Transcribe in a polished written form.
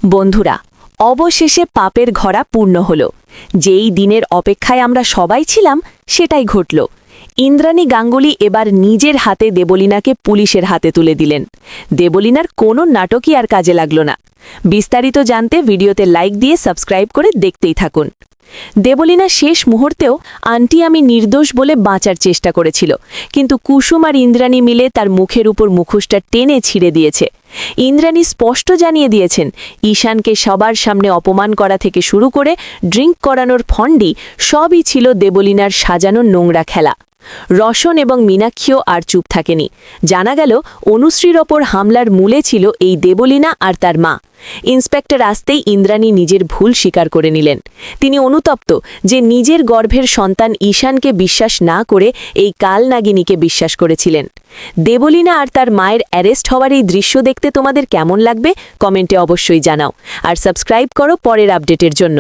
বন্ধুরা, অবশেষে পাপের ঘরা পূর্ণ হল। যেই দিনের অপেক্ষায় আমরা সবাই ছিলাম সেটাই ঘটল। ইন্দ্রাণী গাঙ্গুলি এবার নিজের হাতে দেবলীনাকে পুলিশের হাতে তুলে দিলেন। দেবলীনার কোনো নাটকই আর কাজে লাগল না। বিস্তারিত জানতে ভিডিওতে লাইক দিয়ে সাবস্ক্রাইব করে দেখতেই থাকুন। দেবলীনা শেষ মুহূর্তেও আন্টি আমি নির্দোষ বলে বাঁচার চেষ্টা করেছিল, কিন্তু কুসুম আর ইন্দ্রাণী মিলে তার মুখের উপর মুখোশটা টেনে ছিঁড়ে দিয়েছে। ইন্দ্রাণী স্পষ্ট জানিয়ে দিয়েছেন, ঈশানকে সবার সামনে অপমান করা থেকে শুরু করে ড্রিঙ্ক করানোর ফন্ডি সবই ছিল দেবলীনার সাজানো নোংরা খেলা। রসন এবং মীনাক্ষীও আর চুপ থাকেনি। জানা গেল অনুশ্রীর ওপর হামলার মূলে ছিল এই দেবলীনা আর তার মা। ইন্সপেক্টর আসতেই ইন্দ্রাণী নিজের ভুল স্বীকার করে নিলেন। তিনি অনুতপ্ত যে নিজের গর্ভের সন্তান ঈশানকে বিশ্বাস না করে এই কালনাগিনীকে বিশ্বাস করেছিলেন। দেবলীনা আর তার মায়ের অ্যারেস্ট হওয়ার এই দৃশ্য দেখতে তোমাদের কেমন লাগবে কমেন্টে অবশ্যই জানাও, আর সাবস্ক্রাইব করো পরের আপডেটের জন্য।